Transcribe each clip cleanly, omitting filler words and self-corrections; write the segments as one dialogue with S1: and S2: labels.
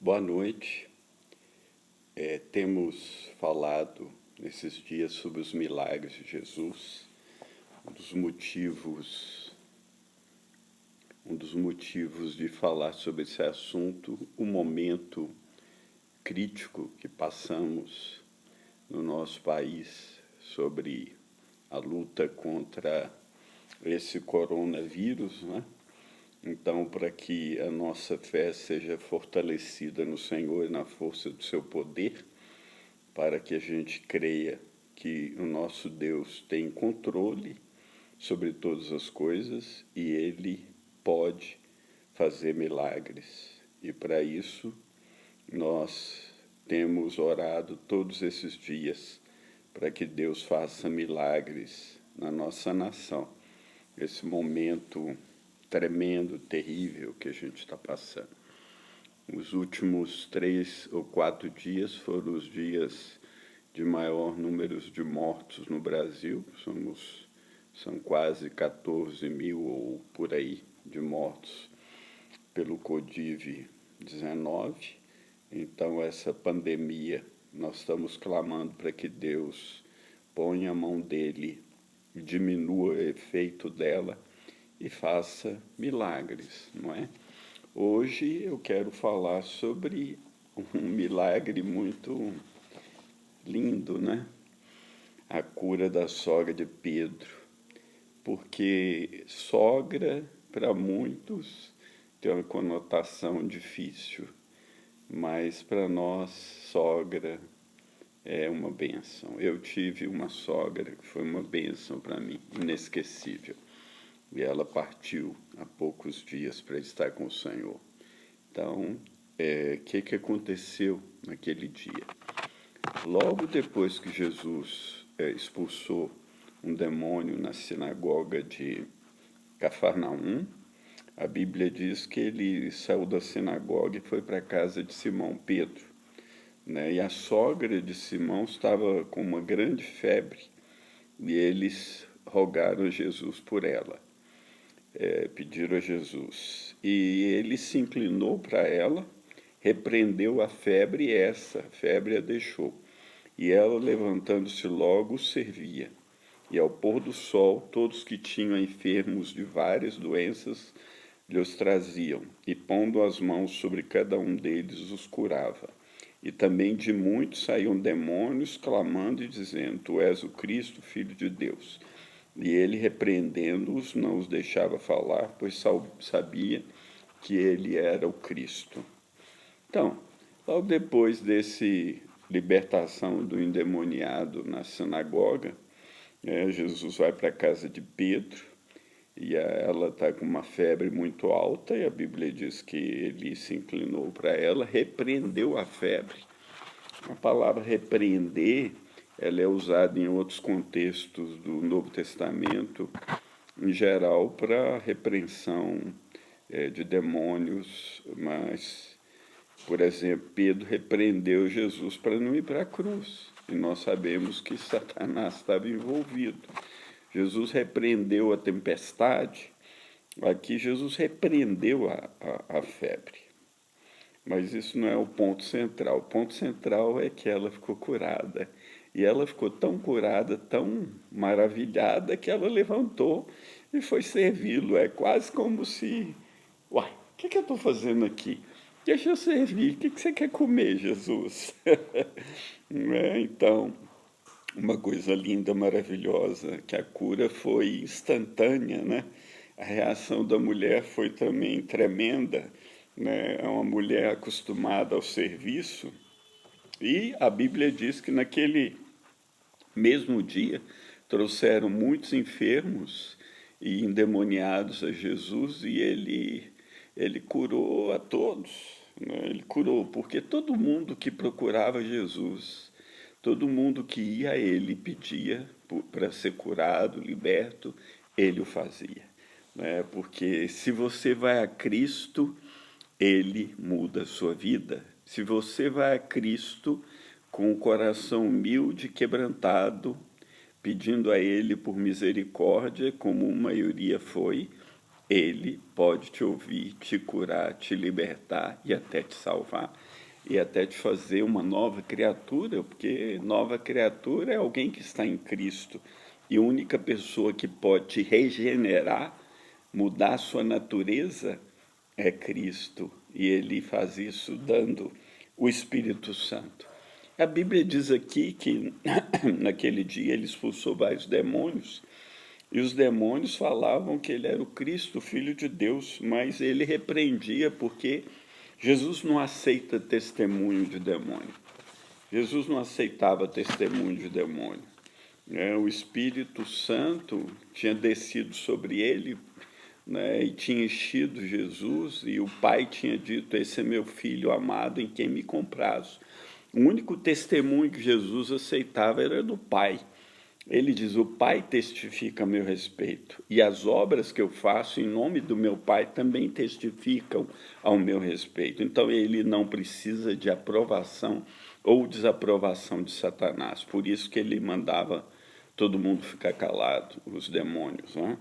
S1: Boa noite. Temos falado nesses dias sobre os milagres de Jesus. Um dos motivos de falar sobre esse assunto, o momento crítico que passamos no nosso país sobre a luta contra esse coronavírus, né? Então, para que a nossa fé seja fortalecida no Senhor e na força do seu poder, para que a gente creia que o nosso Deus tem controle sobre todas as coisas e Ele pode fazer milagres. E para isso, nós temos orado todos esses dias para que Deus faça milagres na nossa nação. Esse momento tremendo, terrível que a gente está passando. Os últimos 3 ou 4 dias foram os dias de maior número de mortos no Brasil. São quase 14 mil ou por aí de mortos pelo Covid-19. Então, essa pandemia, nós estamos clamando para que Deus ponha a mão dele, diminua o efeito dela e faça milagres, não é? Hoje eu quero falar sobre um milagre muito lindo, né? A cura da sogra de Pedro, porque sogra, para muitos, tem uma conotação difícil, mas para nós, sogra é uma bênção. Eu tive uma sogra que foi uma bênção para mim, inesquecível. E ela partiu há poucos dias para estar com o Senhor. Então, que aconteceu naquele dia? Logo depois que Jesus expulsou um demônio na sinagoga de Cafarnaum, a Bíblia diz que ele saiu da sinagoga e foi para a casa de Simão Pedro, né? E a sogra de Simão estava com uma grande febre e eles rogaram a Jesus por ela. Pediram a Jesus. E ele se inclinou para ela, repreendeu a febre e essa febre a deixou. E ela, levantando-se logo, servia. E ao pôr do sol, todos que tinham enfermos de várias doenças lhes traziam, e pondo as mãos sobre cada um deles, os curava. E também de muitos saíam demônios, clamando e dizendo: Tu és o Cristo, Filho de Deus. E ele, repreendendo-os, não os deixava falar, pois sabia que ele era o Cristo. Então, logo depois desse libertação do endemoniado na sinagoga, Jesus vai para a casa de Pedro, e ela está com uma febre muito alta, e a Bíblia diz que ele se inclinou para ela, repreendeu a febre. A palavra repreender, ela é usada em outros contextos do Novo Testamento, em geral, para repreensão de demônios, mas, por exemplo, Pedro repreendeu Jesus para não ir para a cruz, e nós sabemos que Satanás estava envolvido. Jesus repreendeu a tempestade, aqui Jesus repreendeu a febre. Mas isso não é o ponto central. O ponto central é que ela ficou curada. E ela ficou tão curada, tão maravilhada, que ela levantou e foi servi-lo. É quase como se... Uai, o que eu estou fazendo aqui? Deixa eu servir. O que você quer comer, Jesus? Então, uma coisa linda, maravilhosa, que a cura foi instantânea, né? A reação da mulher foi também tremenda, né? É uma mulher acostumada ao serviço, e a Bíblia diz que naquele mesmo dia trouxeram muitos enfermos e endemoniados a Jesus, e ele curou a todos, né? Ele curou, porque todo mundo que procurava Jesus, todo mundo que ia a ele pedia para ser curado, liberto, ele o fazia, né? Porque se você vai a Cristo, ele muda a sua vida. Se você vai a Cristo com o coração humilde, quebrantado, pedindo a ele por misericórdia, como a maioria foi, Ele pode te ouvir, te curar, te libertar e até te salvar. E até te fazer uma nova criatura, porque nova criatura é alguém que está em Cristo. E a única pessoa que pode te regenerar, mudar a sua natureza, é Cristo. E Ele faz isso dando o Espírito Santo. A Bíblia diz aqui que naquele dia ele expulsou vários demônios, e os demônios falavam que ele era o Cristo, o Filho de Deus, mas ele repreendia porque Jesus não aceita testemunho de demônio. Jesus não aceitava testemunho de demônio. O Espírito Santo tinha descido sobre ele, né, e tinha enchido Jesus, e o Pai tinha dito: esse é meu Filho amado em quem me comprazo. O único testemunho que Jesus aceitava era do Pai. Ele diz: o Pai testifica a meu respeito, e as obras que eu faço em nome do meu Pai também testificam ao meu respeito. Então ele não precisa de aprovação ou desaprovação de Satanás. Por isso que ele mandava todo mundo ficar calado, os demônios, né?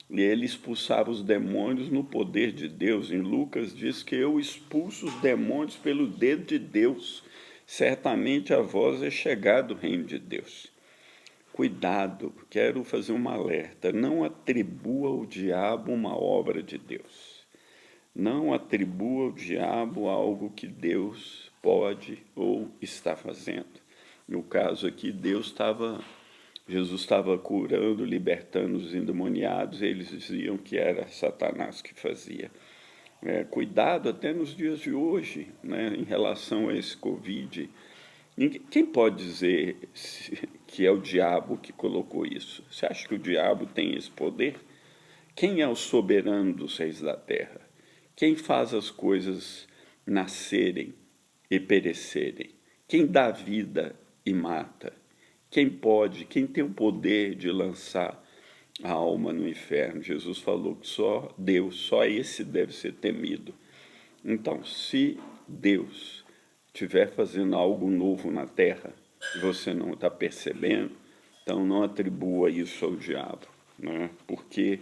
S1: E ele expulsava os demônios no poder de Deus. Em Lucas diz que eu expulso os demônios pelo dedo de Deus. Certamente a vós é chegado o reino de Deus. Cuidado, quero fazer um alerta: não atribua ao diabo uma obra de Deus. Não atribua ao diabo algo que Deus pode ou está fazendo. No caso aqui, Jesus estava curando, libertando os endemoniados, e eles diziam que era Satanás que fazia. Cuidado até nos dias de hoje, né, em relação a esse Covid. Quem pode dizer que é o diabo que colocou isso? Você acha que o diabo tem esse poder? Quem é o soberano dos reis da terra? Quem faz as coisas nascerem e perecerem? Quem dá vida e mata? Quem tem o poder de lançar a alma no inferno? Jesus falou que só Deus, só esse deve ser temido. Então, se Deus estiver fazendo algo novo na terra e você não está percebendo, então não atribua isso ao diabo, né? Porque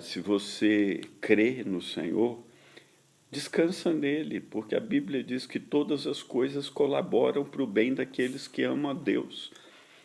S1: se você crê no Senhor, descansa nele, porque a Bíblia diz que todas as coisas colaboram para o bem daqueles que amam a Deus,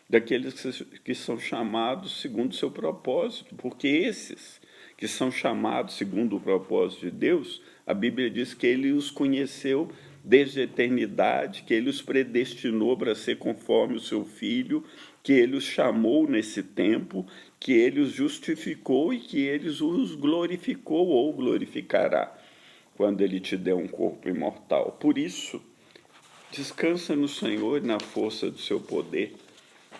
S1: daqueles que são chamados segundo o seu propósito, porque esses que são chamados segundo o propósito de Deus, a Bíblia diz que ele os conheceu desde a eternidade, que ele os predestinou para ser conforme o seu Filho, que ele os chamou nesse tempo, que ele os justificou e que ele os glorificou ou glorificará quando ele te der um corpo imortal. Por isso, descansa no Senhor e na força do seu poder.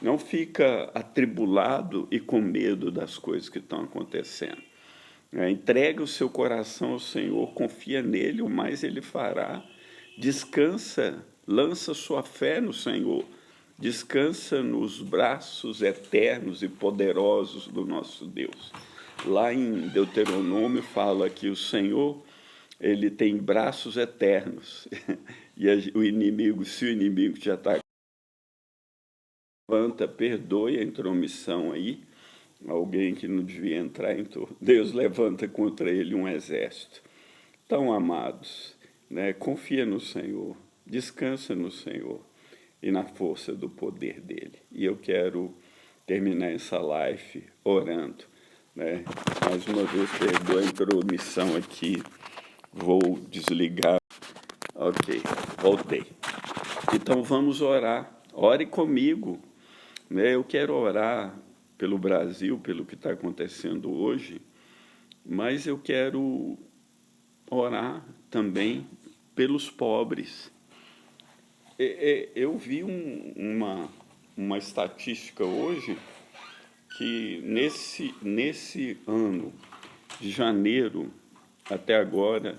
S1: Não fica atribulado e com medo das coisas que estão acontecendo. Entrega o seu coração ao Senhor, confia nele, o mais ele fará. Descansa, lança sua fé no Senhor. Descansa nos braços eternos e poderosos do nosso Deus. Lá em Deuteronômio fala que o Senhor, ele tem braços eternos. E o inimigo, se o inimigo te atacar, levanta, perdoe a intromissão aí, alguém que não devia entrar, então Deus levanta contra ele um exército. Então, amados, né, confia no Senhor, descansa no Senhor e na força do poder dele. E eu quero terminar essa live orando, né? Mais uma vez, perdoa a intromissão aqui, vou desligar. Ok, voltei. Então vamos orar. Ore comigo. Eu quero orar pelo Brasil, pelo que está acontecendo hoje, mas eu quero orar também pelos pobres. Eu vi uma estatística hoje que nesse ano, de janeiro até agora,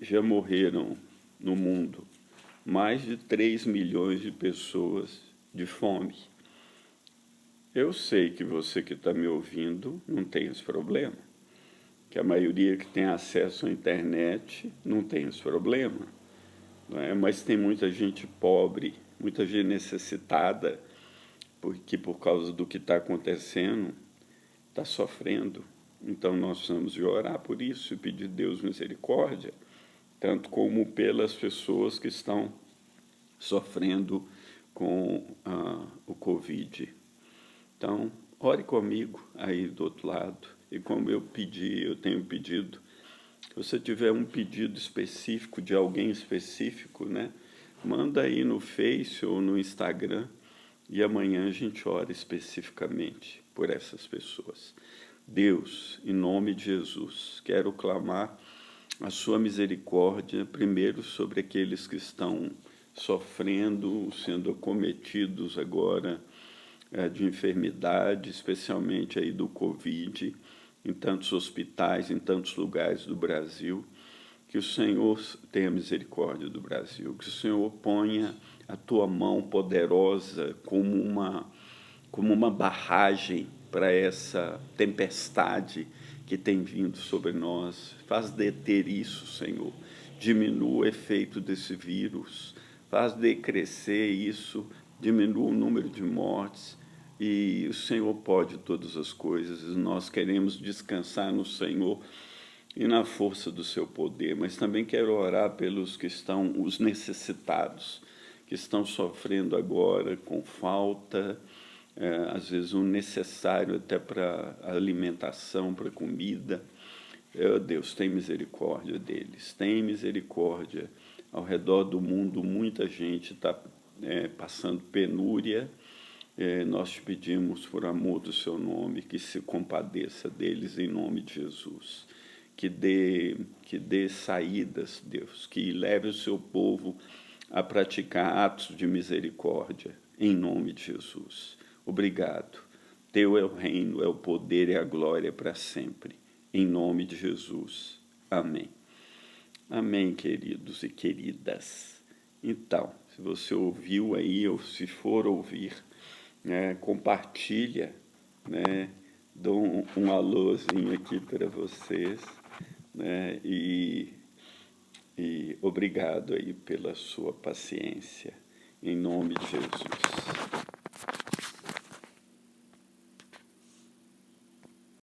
S1: já morreram no mundo mais de 3 milhões de pessoas de fome. Eu sei que você que está me ouvindo não tem esse problema, que a maioria que tem acesso à internet não tem esse problema, não é? Mas tem muita gente pobre, muita gente necessitada, porque por causa do que está acontecendo, está sofrendo. Então, nós precisamos de orar por isso e pedir a Deus misericórdia, tanto como pelas pessoas que estão sofrendo com o Covid. Então, ore comigo aí do outro lado. E como eu tenho pedido, se você tiver um pedido específico de alguém específico, né, manda aí no Face ou no Instagram e amanhã a gente ora especificamente por essas pessoas. Deus, em nome de Jesus, quero clamar a sua misericórdia, primeiro sobre aqueles que estão sofrendo, sendo acometidos agora de enfermidade, especialmente aí do Covid, em tantos hospitais, em tantos lugares do Brasil. Que o Senhor tenha misericórdia do Brasil, que o Senhor ponha a tua mão poderosa como uma barragem para essa tempestade que tem vindo sobre nós. Faz deter isso, Senhor. Diminua o efeito desse vírus, faz decrescer isso, diminua o número de mortes. E o Senhor pode todas as coisas, e nós queremos descansar no Senhor e na força do seu poder, mas também quero orar pelos que estão, os necessitados, que estão sofrendo agora com falta, às vezes o necessário até para alimentação, para comida. Deus, tem misericórdia deles, tem misericórdia. Ao redor do mundo, muita gente está passando penúria. Nós te pedimos, por amor do seu nome, que se compadeça deles em nome de Jesus. Que dê saídas, Deus, que leve o seu povo a praticar atos de misericórdia, em nome de Jesus. Obrigado. Teu é o reino, é o poder e a glória para sempre, em nome de Jesus. Amém. Amém, queridos e queridas. Então, se você ouviu aí, ou se for ouvir, compartilha, dou um alôzinho aqui para vocês, e obrigado aí pela sua paciência, em nome de Jesus.